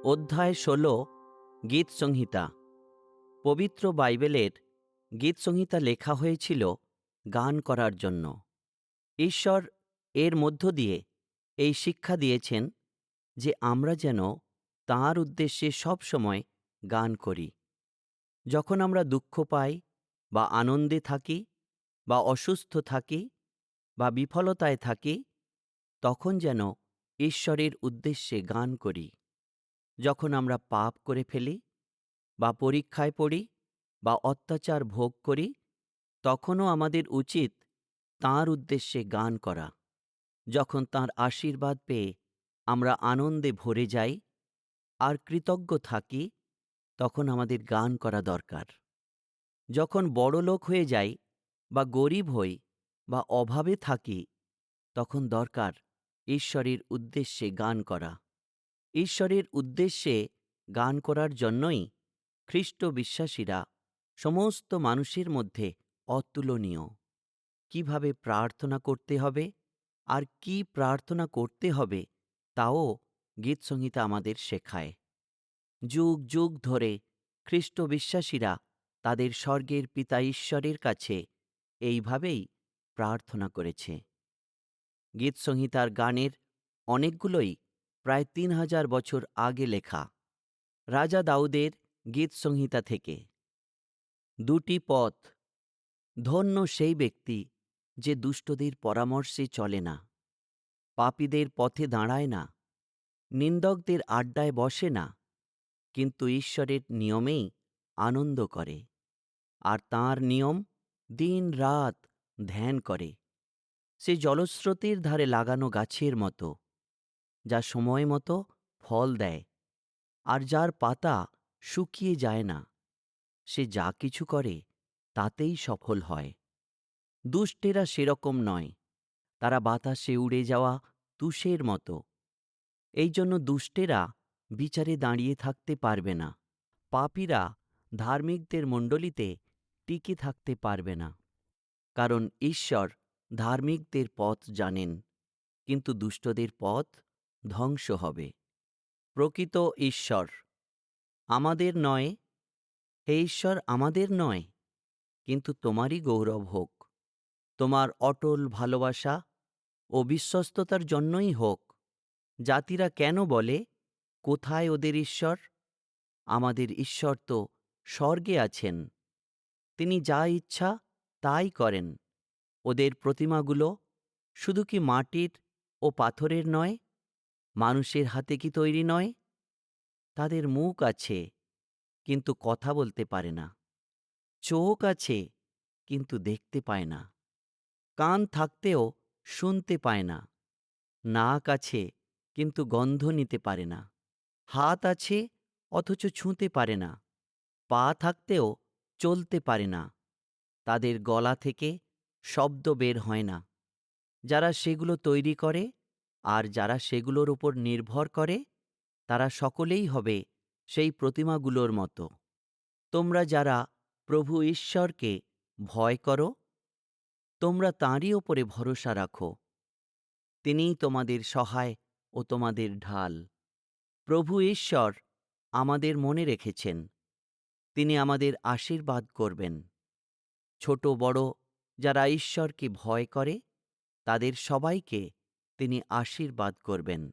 অধ্যায় ১৬ গীতসংহিতা। পবিত্র বাইবেলের গীতসংহিতা লেখা হয়েছিল গান করার জন্য। ঈশ্বর এর মধ্য দিয়ে এই শিক্ষা দিয়েছেন যে আমরা যেন তাঁর উদ্দেশ্যে সবসময় গান করি। যখন আমরা দুঃখ পাই বা আনন্দে থাকি বা অসুস্থ থাকি বা বিফলতায় থাকি, তখন যেন ঈশ্বরের উদ্দেশ্যে গান করি। যখন আমরা পাপ করে ফেলি বা পরীক্ষায় পড়ি বা অত্যাচার ভোগ করি, তখনও আমাদের উচিত তাঁর উদ্দেশ্যে গান করা। যখন তাঁর আশীর্বাদ পেয়ে আমরা আনন্দে ভরে যাই আর কৃতজ্ঞ থাকি, তখন আমাদের গান করা দরকার। যখন বড়লোক হয়ে যাই বা গরিব হই বা অভাবে থাকি, তখন দরকার ঈশ্বরের উদ্দেশ্যে গান করা। ঈশ্বরের উদ্দেশ্যে গান করার জন্যই খ্রিস্ট বিশ্বাসীরা সমস্ত মানুষের মধ্যে অতুলনীয়। কিভাবে প্রার্থনা করতে হবে আর কি প্রার্থনা করতে হবে তাও গীতসংহিতা আমাদের শেখায়। যুগ যুগ ধরে খ্রিস্ট বিশ্বাসীরা তাদের স্বর্গের পিতা ঈশ্বরের কাছে এইভাবেই প্রার্থনা করেছে। গীতসংহিতার গানের অনেকগুলোই প্রায় ৩,০০০ বছর আগে লেখা। রাজা দাউদের গীতসংহিতা থেকে। দুটি পথ। ধন্য সেই ব্যক্তি যে দুষ্টদের পরামর্শে চলে না, পাপীদের পথে দাঁড়ায় না, নিন্দকদের আড্ডায় বসে না, কিন্তু ঈশ্বরের নিয়মেই আনন্দ করে আর তাঁর নিয়ম দিন রাত ধ্যান করে। সে জলস্রোতের ধারে লাগানো গাছের মতো, যা সময় মতো ফল দেয় আর যার পাতা শুকিয়ে যায় না। সে যা কিছু করে তাতেই সফল হয়। দুষ্টেরা সেরকম নয়, তারা বাতাসে উড়ে যাওয়া তুষের মতো। এই জন্য দুষ্টেরা বিচারে দাঁড়িয়ে থাকতে পারবে না, পাপীরা ধার্মিকদের মণ্ডলীতে টিকে থাকতে পারবে না। কারণ ঈশ্বর ধার্মিকদের পথ জানেন, কিন্তু দুষ্টদের পথ ধ্বংস হবে। প্রকৃত ঈশ্বর আমাদের নয়, হে ঈশ্বর আমাদের নয়, কিন্তু তোমারই গৌরব হোক। তোমার অটল ভালোবাসা ও বিশ্বস্ততার জন্যই হোক। জাতিরা কেন বলে, কোথায় ওদের ঈশ্বর? আমাদের ঈশ্বর তো স্বর্গে আছেন। তিনি যা ইচ্ছা তাই করেন। ওদের প্রতিমাগুলো শুধু কি মাটির ও পাথরের নয়, মানুষের হাতে কি তৈরি নয়? তাদের মুখ আছে, কিন্তু কথা বলতে পারে না। চোখ আছে, কিন্তু দেখতে পায় না। কান থাকতেও শুনতে পায় না। নাক আছে, কিন্তু গন্ধ নিতে পারে না। হাত আছে, অথচ ছুঁতে পারে না। পা থাকতেও চলতে পারে না। তাদের গলা থেকে শব্দ বের হয় না। যারা সেগুলো তৈরি করে আর যারা সেগুলোর উপর নির্ভর করে, তারা সকলেই হবে সেই প্রতিমাগুলোর মতো। তোমরা যারা প্রভু ঈশ্বরকে ভয় করো, তোমরা তাঁরই ওপরে ভরসা রাখো। তিনিই তোমাদের সহায় ও তোমাদের ঢাল। প্রভু ঈশ্বর আমাদের মনে রেখেছেন, তিনি আমাদের আশীর্বাদ করবেন। ছোট বড় যারা ঈশ্বরকে ভয় করে, তাদের সবাইকে তিনি আশীর্বাদ করবেন।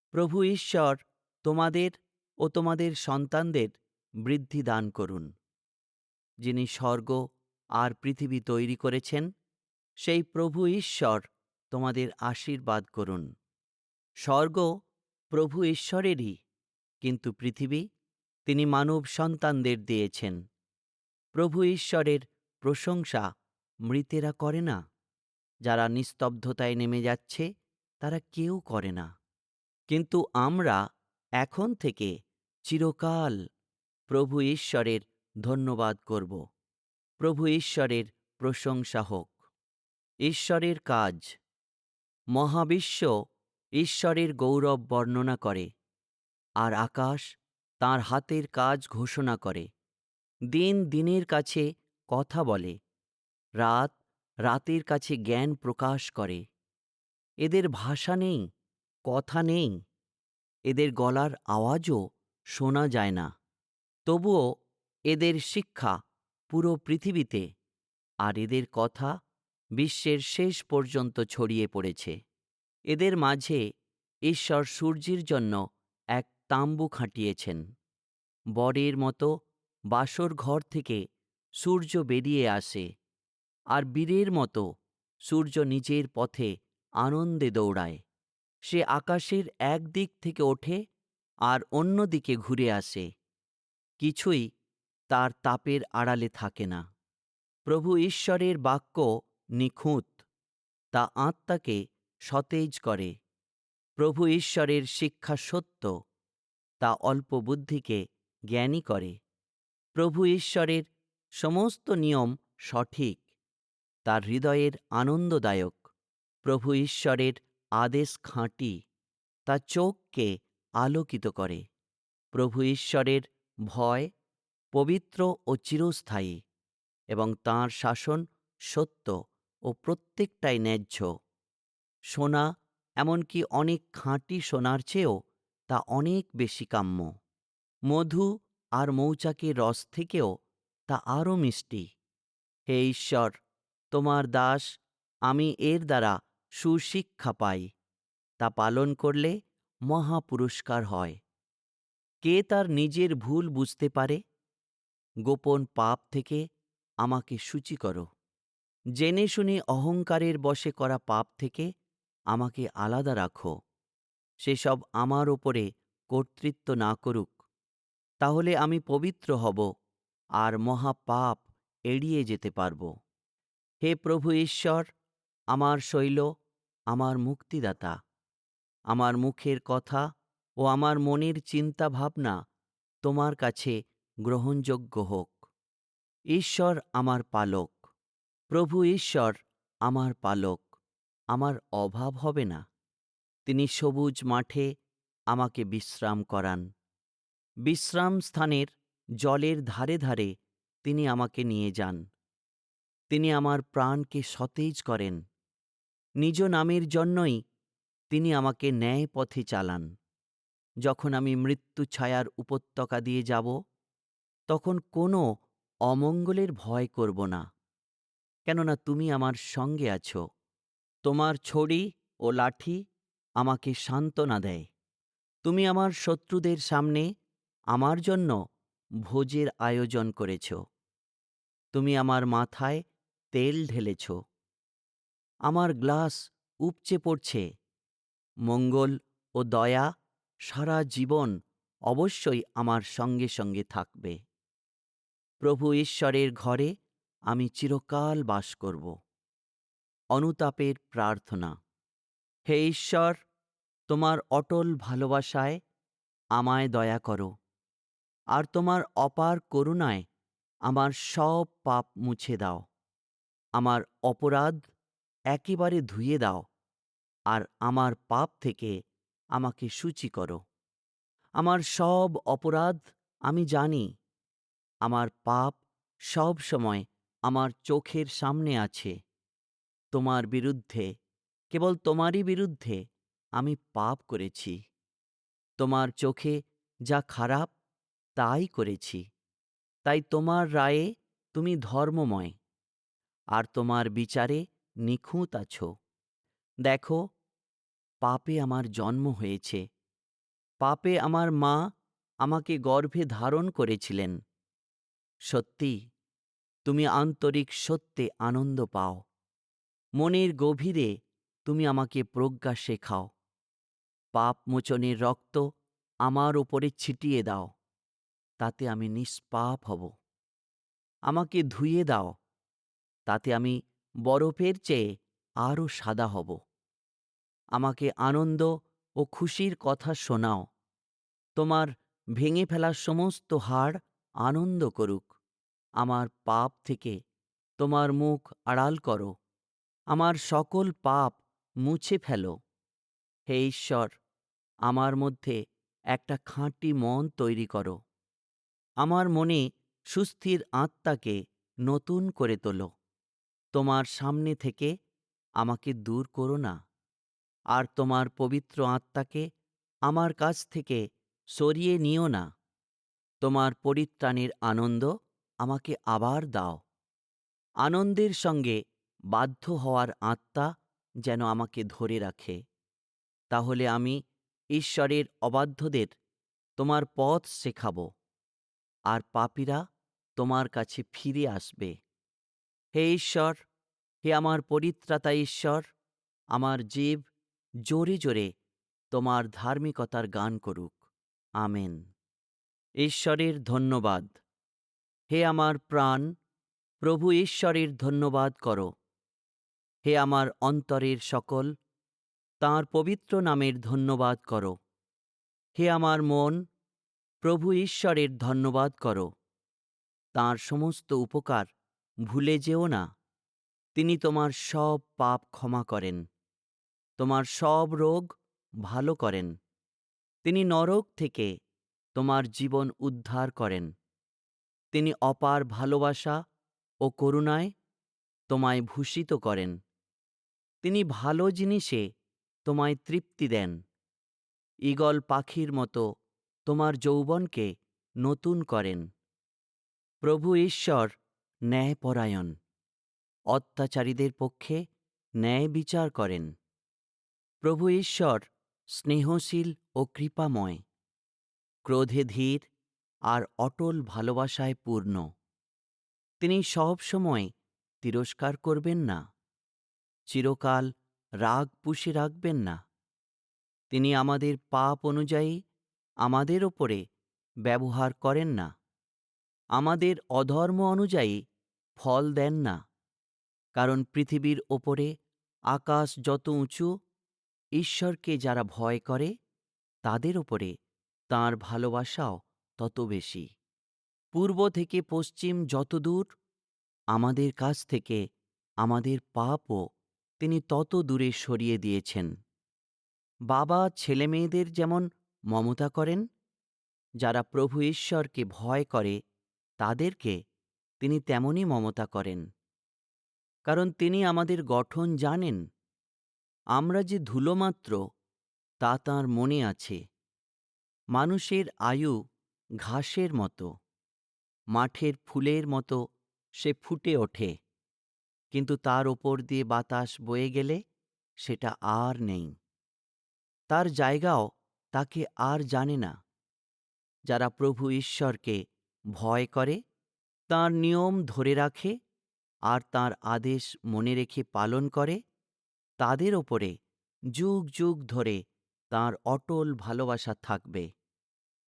প্রভু ঈশ্বর তোমাদের ও তোমাদের সন্তানদের বৃদ্ধি দান করুন। যিনি স্বর্গ আর পৃথিবী তৈরি করেছেন, সেই প্রভু ঈশ্বর তোমাদের আশীর্বাদ করুন। স্বর্গ প্রভু ঈশ্বরেরই, কিন্তু পৃথিবী তিনি মানব সন্তানদের দিয়েছেন। প্রভু ঈশ্বরের প্রশংসা মৃতেরা করে না, যারা নিস্তব্ধতায় নেমে যাচ্ছে তারা কেউ করে না। কিন্তু আমরা এখন থেকে চিরকাল প্রভু ঈশ্বরের ধন্যবাদ করব। প্রভু ঈশ্বরের প্রশংসা হোক। ঈশ্বরের কাজ। মহাবিশ্ব ঈশ্বরের গৌরব বর্ণনা করে, আর আকাশ তাঁর হাতের কাজ ঘোষণা করে। দিন দিনের কাছে কথা বলে, রাত রাতের কাছে জ্ঞান প্রকাশ করে। এদের ভাষা নেই, কথা নেই, এদের গলার আওয়াজও শোনা যায় না, তবুও এদের শিক্ষা পুরো পৃথিবীতে আর এদের কথা বিশ্বের শেষ পর্যন্ত ছড়িয়ে পড়েছে। এদের মাঝে ঈশ্বর সূর্যের জন্য এক তাম্বু খাটিয়েছেন। বরের মতো বাসর ঘর থেকে সূর্য বেরিয়ে আসে, আর বীরের মতো সূর্য নিজের পথে আনন্দে দৌড়ায়। সে আকাশের এক দিক থেকে ওঠে আর অন্য দিকে ঘুরে আসে, কিছুই তার তাপের আড়ালে থাকে না। প্রভু ঈশ্বরের বাক্য নিখুঁত, তা আত্মাকে সতেজ করে। প্রভু ঈশ্বরের শিক্ষা সত্য, তা অল্প বুদ্ধিকে জ্ঞানী করে। প্রভু ঈশ্বরের সমস্ত নিয়ম সঠিক, তার হৃদয়ের আনন্দদায়ক। প্রভু ঈশ্বরের আদেশ খাঁটি, তা চোখকে আলোকিত করে। প্রভু ঈশ্বরের ভয় পবিত্র ও চিরস্থায়ী, এবং তাঁর শাসন সত্য ও প্রত্যেকটাই ন্যায্য। সোনা, এমনকি অনেক খাঁটি সোনার চেয়েও তা অনেক বেশি কাম্য। মধু আর মৌচাকের রস থেকেও তা আরও মিষ্টি। হে ঈশ্বর, তোমার দাস আমি এর দ্বারা সুশিক্ষা পাই, তা পালন করলে মহা পুরস্কার হয়। কে তার নিজের ভুল বুঝতে পারে? গোপন পাপ থেকে আমাকে সূচি করো। জেনে শুনে অহংকারের বশে করা পাপ থেকে আমাকে আলাদা রাখো। সেসব আমার ওপরে কর্তৃত্ব না করুক, তাহলে আমি পবিত্র হব আর মহাপাপ এড়িয়ে যেতে পারব। হে প্রভু ঈশ্বর, আমার শৈল, আমার মুক্তিদাতা, আমার মুখের কথা ও আমার মনের চিন্তা ভাবনা তোমার কাছে গ্রহণযোগ্য হোক। ঈশ্বর আমার পালক, প্রভু ঈশ্বর আমার পালক, আমার অভাব হবে না। তিনি সবুজ মাঠে আমাকে বিশ্রাম করান। বিশ্রাম স্থানের জলের ধারে ধারে তিনি আমাকে নিয়ে যান। তিনি আমার প্রাণকে সতেজ করেন। নিজ নামের জন্যই তিনি আমাকে ন্যায় পথে চালান। যখন আমি মৃত্যু ছায়ার উপত্যকা দিয়ে যাব, তখন কোনো অমঙ্গলের ভয় করব না, কেননা তুমি আমার সঙ্গে আছো। তোমার ছড়ি ও লাঠি আমাকে সান্ত্বনা দেয়। তুমি আমার শত্রুদের সামনে আমার জন্য ভোজের আয়োজন করেছ। তুমি আমার মাথায় তেল ঢেলেছ। আমার গ্লাস উপচে পড়ছে। মঙ্গল ও দয়া সারা জীবন অবশ্যই আমার সঙ্গে সঙ্গে থাকবে। প্রভু ঈশ্বরের ঘরে আমি চিরকাল বাস করব। অনুতাপের প্রার্থনা। হে ঈশ্বর, তোমার অটল ভালোবাসায় আমায় দয়া করো, আর তোমার অপার করুণায় আমার সব পাপ মুছে দাও। আমার অপরাধ একেবারে ধুয়ে দাও, আর আমার পাপ থেকে আমাকে শুচি করো। আমার সব অপরাধ আমি জানি। আমার পাপ সব সময় আমার চোখের সামনে আছে। তোমার বিরুদ্ধে, কেবল তোমারই বিরুদ্ধে আমি পাপ করেছি। তোমার চোখে যা খারাপ তাই করেছি। তাই তোমার রায়ে তুমি ধর্মময়, আর তোমার বিচারে নিখুঁত আছো। দেখো, পাপে আমার জন্ম হয়েছে। পাপে আমার মা আমাকে গর্ভে ধারণ করেছিলেন। সত্যি, তুমি আন্তরিক সত্যে আনন্দ পাও। মনের গভীরে তুমি আমাকে প্রজ্ঞা শেখাও। পাপ মোচনের রক্ত আমার ওপরে ছিটিয়ে দাও, তাতে আমি নিষ্পাপ হব। আমাকে ধুয়ে দাও, তাতে আমি বরফের চেয়ে আরও সাদা হব। আমাকে আনন্দ ও খুশির কথা শোনাও। তোমার ভেঙে ফেলা সমস্ত হাড় আনন্দ করুক। আমার পাপ থেকে তোমার মুখ আড়াল করো। আমার সকল পাপ মুছে ফেলো। হে ঈশ্বর, আমার মধ্যে একটা খাঁটি মন তৈরি করো। আমার মনে সুস্থির আত্মাকে নতুন করে তোলো। তোমার সামনে থেকে আমাকে দূর করো না, আর তোমার পবিত্র আত্মাকে আমার কাছ থেকে সরিয়ে নিও না। তোমার পরিত্রাণের আনন্দ আমাকে আবার দাও। আনন্দের সঙ্গে বাধ্য হওয়ার আত্মা যেন আমাকে ধরে রাখে। তাহলে আমি ঈশ্বরের অবাধ্যদের তোমার পথ শেখাব, আর পাপীরা তোমার কাছে ফিরে আসবে। হে ঈশ্বর, হে আমার পরিত্রাতা ঈশ্বর, আমার জিভ জোরে জোরে তোমার ধার্মিকতার গান করুক। আমেন। ঈশ্বরের ধন্যবাদ। হে আমার প্রাণ, প্রভু ঈশ্বরের ধন্যবাদ করো। হে আমার অন্তরের সকল, তাঁর পবিত্র নামের ধন্যবাদ করো। হে আমার মন, প্রভু ঈশ্বরের ধন্যবাদ করো। তাঁর সমস্ত উপকার ভুলে যেও না। তিনি তোমার সব পাপ ক্ষমা করেন, তোমার সব রোগ ভালো করেন। তিনি নরক থেকে তোমার জীবন উদ্ধার করেন। তিনি অপার ভালোবাসা ও করুণায় তোমায় ভূষিত করেন। তিনি ভালো জিনিসে তোমায় তৃপ্তি দেন। ঈগল পাখির মতো তোমার যৌবনকে নতুন করেন। প্রভু ঈশ্বর ন্যায়পরায়ণ, অত্যাচারীদের পক্ষে ন্যায় বিচার করেন। প্রভু ঈশ্বর স্নেহশীল ও কৃপাময়, ক্রোধে ধীর আর অটল ভালোবাসায় পূর্ণ। তিনি সব সময় তিরস্কার করবেন না, চিরকাল রাগ পুষে রাখবেন না। তিনি আমাদের পাপ অনুযায়ী আমাদের ওপরে ব্যবহার করেন না, আমাদের অধর্ম অনুযায়ী ফল দেন না। কারণ পৃথিবীর ওপরে আকাশ যত উঁচু, ঈশ্বরকে যারা ভয় করে তাদের ওপরে তাঁর ভালোবাসাও তত বেশি। পূর্ব থেকে পশ্চিম যত দূর, আমাদের কাছ থেকে আমাদের পাপও তিনি তত দূরে সরিয়ে দিয়েছেন। বাবা ছেলেমেয়েদের যেমন মমতা করেন, যারা প্রভু ঈশ্বরকে ভয় করে তাদেরকে তিনি তেমনই মমতা করেন। কারণ তিনি আমাদের গঠন জানেন। আমরা যে ধুলোমাত্র তা তাঁর মনে আছে। মানুষের আয়ু ঘাসের মতো, মাঠের ফুলের মতো সে ফুটে ওঠে, কিন্তু তার ওপর দিয়ে বাতাস বয়ে গেলে সেটা আর নেই। তার জায়গাও তাকে আর জানে না। যারা প্রভু ঈশ্বরকে ভয় করে, তাঁর নিয়ম ধরে রাখে আর তাঁর আদেশ মনে রেখে পালন করে, তাদের ওপরে যুগ যুগ ধরে তাঁর অটল ভালোবাসা থাকবে।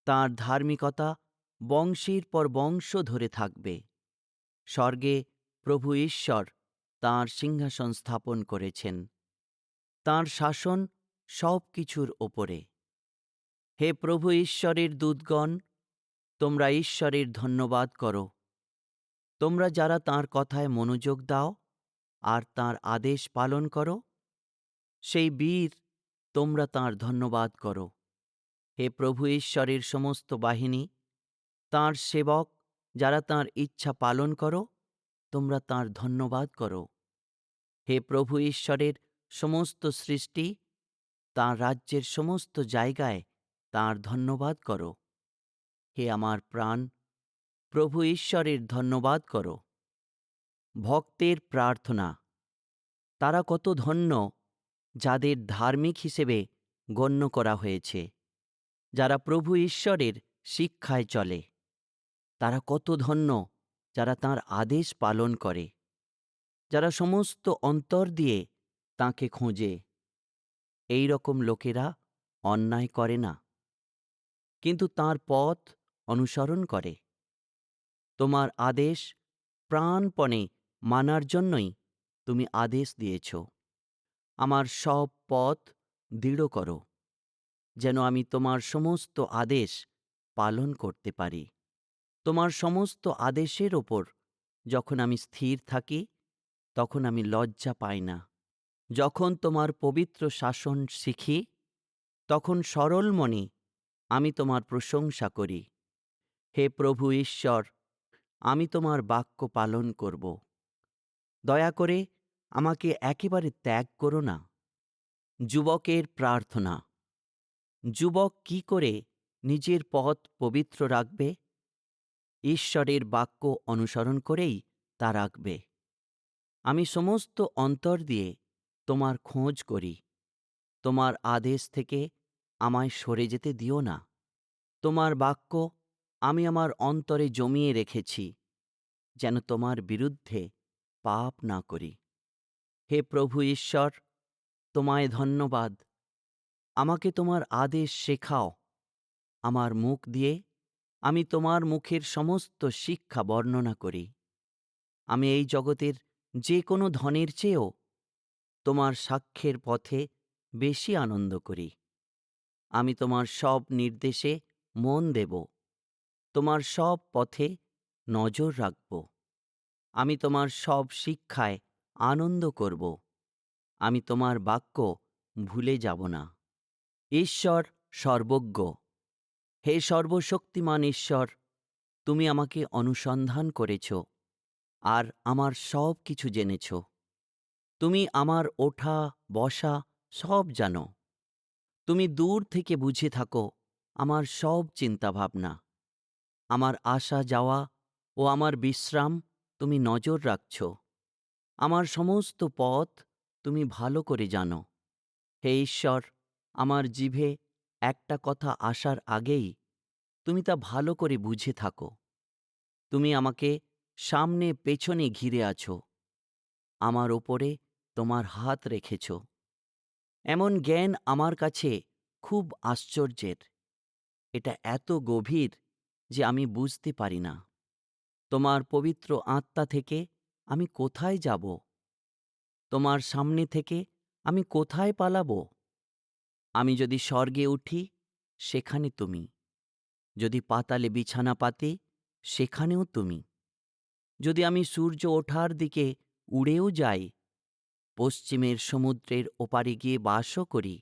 তাঁর ধার্মিকতা বংশের পর বংশ ধরে থাকবে। স্বর্গে প্রভু ঈশ্বর তাঁর সিংহাসন স্থাপন করেছেন। তাঁর শাসন সব কিছুর ওপরে। হে প্রভু ঈশ্বরের দূতগণ, তোমরা ঈশ্বরের ধন্যবাদ করো। তোমরা যারা তাঁর কথায় মনোযোগ দাও আর তাঁর আদেশ পালন করো, সেই বীর তোমরা তাঁর ধন্যবাদ করো। হে প্রভু ঈশ্বরের সমস্ত বাহিনী, তাঁর সেবক যারা তাঁর ইচ্ছা পালন করো, তোমরা তাঁর ধন্যবাদ করো। হে প্রভু ঈশ্বরের সমস্ত সৃষ্টি, তাঁর রাজ্যের সমস্ত জায়গায় তাঁর ধন্যবাদ করো। হে আমার প্রাণ, প্রভু ঈশ্বরের ধন্যবাদ করো। ভক্তের প্রার্থনা। তারা কত ধন্য যাদের ধার্মিক হিসেবে গণ্য করা হয়েছে, যারা প্রভু ঈশ্বরের শিক্ষায় চলে। তারা কত ধন্য যারা তাঁর আদেশ পালন করে, যারা সমস্ত অন্তর দিয়ে তাঁকে খোঁজে। এই রকম লোকেরা অন্যায় করে না, কিন্তু তাঁর পথ অনুসরণ করে। তোমার আদেশ প্রাণপণে মানার জন্যই তুমি আদেশ দিয়েছ। আমার সব পথ দৃঢ় করো, যেন আমি তোমার সমস্ত আদেশ পালন করতে পারি। তোমার সমস্ত আদেশের ওপর যখন আমি স্থির থাকি, তখন আমি লজ্জা পাই না। যখন তোমার পবিত্র শাসন শিখি, তখন সরল মনে আমি তোমার প্রশংসা করি। হে প্রভু ঈশ্বর, আমি তোমার বাক্য পালন করব। দয়া করে আমাকে একেবারে ত্যাগ করো না। যুবকের প্রার্থনা। যুবক কি করে নিজের পথ পবিত্র রাখবে? ঈশ্বরের বাক্য অনুসরণ করেই তা রাখবে। আমি সমস্ত অন্তর দিয়ে তোমার খোঁজ করি। তোমার আদেশ থেকে আমায় সরে যেতে দিও না। তোমার বাক্য আমি আমার অন্তরে জমিয়ে রেখেছি, যেন তোমার বিরুদ্ধে পাপ না করি। হে প্রভু ঈশ্বর, তোমায় ধন্যবাদ। আমাকে তোমার আদেশ শেখাও। আমার মুখ দিয়ে আমি তোমার মুখের সমস্ত শিক্ষা বর্ণনা করি। আমি এই জগতের যে কোনো ধনের চেয়েও তোমার সাক্ষ্যের পথে বেশি আনন্দ করি। আমি তোমার সব নির্দেশে মন দেব, তোমার সব পথে নজর রাখব। আমি তোমার সব শিক্ষায় আনন্দ করব। আমি তোমার বাক্য ভুলে যাব না। ঈশ্বর সর্বজ্ঞ, হে সর্বশক্তিমান ঈশ্বর, তুমি আমাকে অনুসন্ধান করেছ আর আমার সব কিছু জেনেছ। তুমি আমার ওঠা বসা সব জানো। তুমি দূর থেকে বুঝে থাকো আমার সব চিন্তাভাবনা। আমার আসা যাওয়া ও আমার বিশ্রাম তুমি নজর রাখছ। আমার সমস্ত পথ তুমি ভালো করে জানো। হে ঈশ্বর, আমার জিভে একটা কথা আসার আগেই তুমি তা ভালো করে বুঝে থাকো। তুমি আমাকে সামনে পেছনে ঘিরে আছো। আমার ওপরে তোমার হাত রেখেছ। এমন জ্ঞান আমার কাছে খুব আশ্চর্যের। এটা এত গভীর যে আমি বুঝতে পারি না। তোমার পবিত্র আত্মা থেকে আমি কোথায় যাব? তোমার সামনে থেকে আমি কোথায় পালাবো? আমি যদি স্বর্গে উঠি, সেখানে তুমি। যদি পাতালে বিছানা পাতি, সেখানেও তুমি। যদি আমি সূর্য ওঠার দিকে উড়েও যাই, পশ্চিমের সমুদ্রের ওপারে গিয়ে বাসও করি,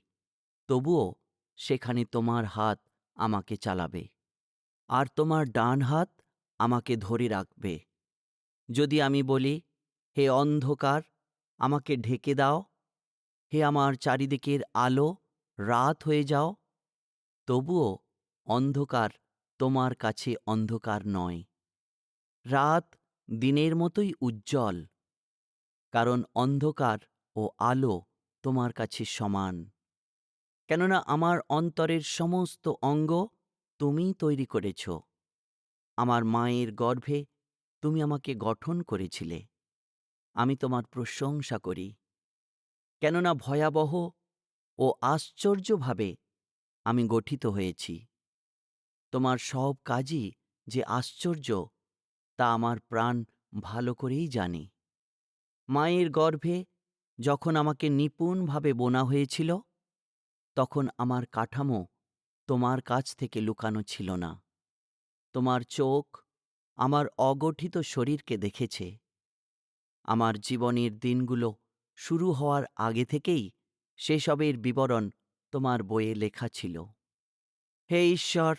তবুও সেখানে তোমার হাত আমাকে চালাবে, আর তোমার ডান হাত আমাকে ধরে রাখবে। যদি আমি বলি, হে অন্ধকার, আমাকে ঢেকে দাও, হে আমার চারিদিকের আলো, রাত হয়ে যাও, তবুও অন্ধকার তোমার কাছে অন্ধকার নয়। রাত দিনের মতোই উজ্জ্বল, কারণ অন্ধকার ও আলো তোমার কাছে সমান। কেননা আমার অন্তরের সমস্ত অঙ্গ তুমিই তৈরি করেছ। আমার মায়ের গর্ভে তুমি আমাকে গঠন করেছিলে। আমি তোমার প্রশংসা করি, কেননা ভয়াবহ ও আশ্চর্যভাবে আমি গঠিত হয়েছি। তোমার সব কাজই যে আশ্চর্য, তা আমার প্রাণ ভালো করেই জানে। মায়ের গর্ভে যখন আমাকে নিপুণভাবে বোনা হয়েছিল, তখন আমার কাঠামো তোমার কাছ থেকে লুকানো ছিল না। তোমার চোখ আমার অগঠিত শরীরকে দেখেছে। আমার জীবনের দিনগুলো শুরু হওয়ার আগে থেকেই সেসবের বিবরণ তোমার বইয়ে লেখা ছিল। হে ঈশ্বর,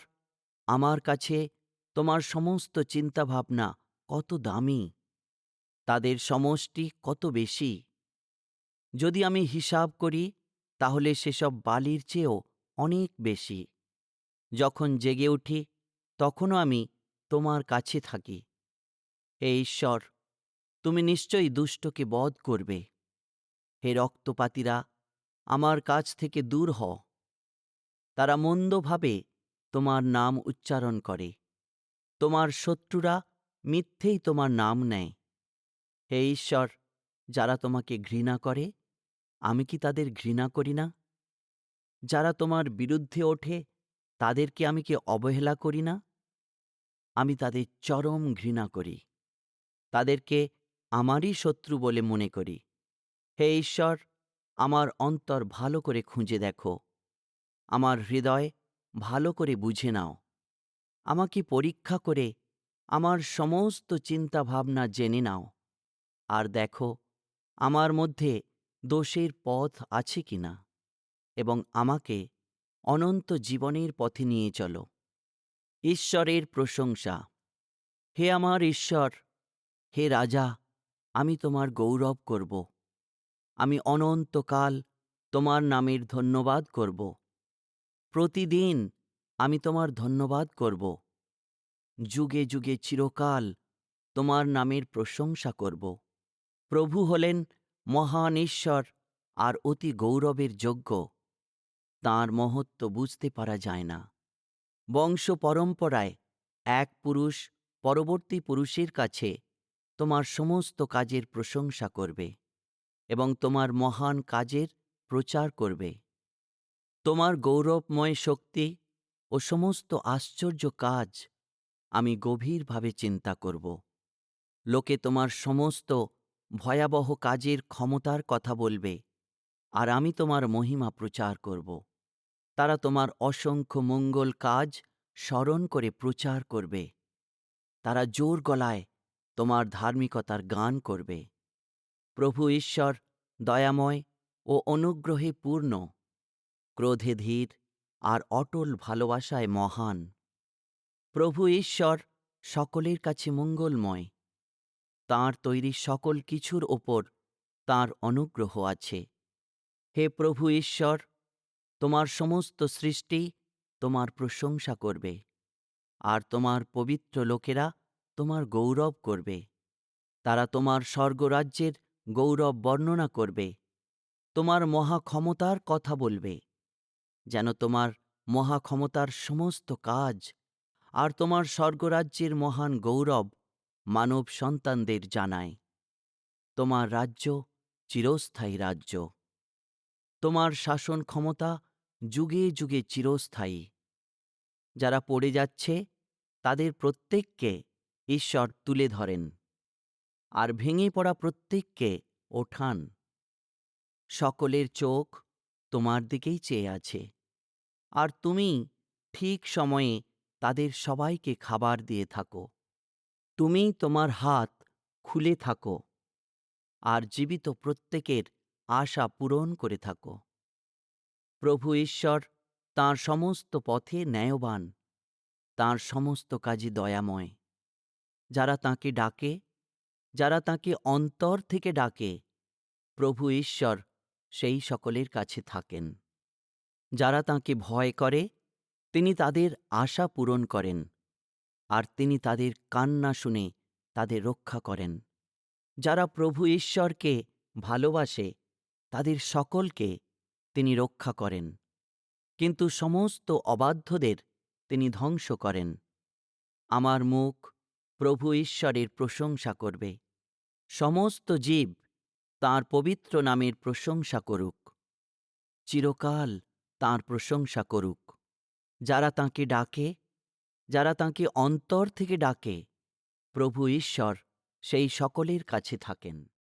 আমার কাছে তোমার সমস্ত চিন্তাভাবনা কত দামি, তাদের সমষ্টি কত বেশি। যদি আমি হিসাব করি, তাহলে সেসব বালির চেয়েও অনেক বেশি। যখন জেগে উঠি, তখনও আমি তোমার কাছে থাকি। হে ঈশ্বর, তুমি নিশ্চয়ই দুষ্টকে বধ করবে। হে রক্তপাতীরা, আমার কাছ থেকে দূর হও। তারা মন্দভাবে তোমার নাম উচ্চারণ করে। তোমার শত্রুরা মিথ্যেই তোমার নাম নেয়। হে ঈশ্বর, যারা তোমাকে ঘৃণা করে, আমি কি তাদের ঘৃণা করি না? যারা তোমার বিরুদ্ধে ওঠে, তাদেরকে আমি কি অবহেলা করি না? আমি তাদের চরম ঘৃণা করি। তাদেরকে আমারই শত্রু বলে মনে করি। হে ঈশ্বর, আমার অন্তর ভালো করে খুঁজে দেখো। আমার হৃদয় ভালো করে বুঝে নাও। আমাকে পরীক্ষা করে আমার সমস্ত চিন্তাভাবনা জেনে নাও। আর দেখো, আমার মধ্যে দোষের পথ আছে কিনা, এবং আমাকে অনন্ত জীবনের পথে নিয়ে চলো। ঈশ্বরের প্রশংসা। হে আমার ঈশ্বর, হে রাজা, আমি তোমার গৌরব করব। আমি অনন্তকাল তোমার নামের ধন্যবাদ করব। প্রতিদিন আমি তোমার ধন্যবাদ করব। যুগে যুগে চিরকাল তোমার নামের প্রশংসা করব। প্রভু হলেন মহান ঈশ্বর আর অতি গৌরবের যোগ্য। তাঁর মহত্ব বুঝতে পারা যায় না। বংশ পরম্পরায় এক পুরুষ পরবর্তী পুরুষের কাছে তোমার সমস্ত কাজের প্রশংসা করবে এবং তোমার মহান কাজের প্রচার করবে। তোমার গৌরবময় শক্তি ও সমস্ত আশ্চর্য কাজ আমি গভীরভাবে চিন্তা করব। লোকে তোমার সমস্ত ভয়াবহ কাজের ক্ষমতার কথা বলবে, আর আমি তোমার মহিমা প্রচার করব। তারা তোমার অসংখ্য মঙ্গল কাজ স্মরণ করে প্রচার করবে। তারা জোর গলায় তোমার ধার্মিকতার গান করবে। প্রভু ঈশ্বর দয়াময় ও অনুগ্রহে পূর্ণ, ক্রোধে ধীর আর অটল ভালোবাসায় মহান। প্রভু ঈশ্বর সকলের কাছে মঙ্গলময়। তাঁর তৈরি সকল কিছুর ওপর তাঁর অনুগ্রহ আছে। হে প্রভু ঈশ্বর, তোমার সমস্ত সৃষ্টি তোমার প্রশংসা করবে, আর তোমার পবিত্র লোকেরা তোমার গৌরব করবে। তারা তোমার স্বর্গরাজ্যের গৌরব বর্ণনা করবে, তোমার মহাক্ষমতার কথা বলবে, যেন তোমার মহাক্ষমতার সমস্ত কাজ আর তোমার স্বর্গরাজ্যের মহান গৌরব মানব সন্তানদের জানায়। তোমার রাজ্য চিরস্থায়ী রাজ্য। তোমার শাসন ক্ষমতা যুগে যুগে চিরস্থায়ী। যারা পড়ে যাচ্ছে তাদের প্রত্যেককে ঈশ্বর তুলে ধরেন, আর ভেঙে পড়া প্রত্যেককে ওঠান। সকলের চোখ তোমার দিকেই চেয়ে আছে, আর তুমি ঠিক সময়ে তাদের সবাইকে খাবার দিয়ে থাকো। তুমি তোমার হাত খুলে থাকো, আর জীবিত প্রত্যেকের আশা পূরণ করে থাকো। প্রভু ঈশ্বর তাঁর সমস্ত পথে ন্যায়বান, তাঁর সমস্ত কাজে দয়াময়। যারা তাঁকে ডাকে, যারা তাঁকে অন্তর থেকে ডাকে, প্রভু ঈশ্বর সেই সকলের কাছে থাকেন। যারা তাঁকে ভয় করে, তিনি তাদের আশা পূরণ করেন, আর তিনি তাদের কান্না শুনে তাদের রক্ষা করেন। যারা প্রভু ঈশ্বরকে ভালোবাসে তাদের সকলকে তিনি রক্ষা করেন, কিন্তু সমস্ত অবাধ্যদের তিনি ধ্বংস করেন। আমার মুখ প্রভু ঈশ্বরের প্রশংসা করবে। সমস্ত জীব তাঁর পবিত্র নামের প্রশংসা করুক। চিরকাল তাঁর প্রশংসা করুক। যারা তাঁকে ডাকে, যারা তাঁকে অন্তর থেকে ডাকে, প্রভু ঈশ্বর সেই সকলের কাছে থাকেন।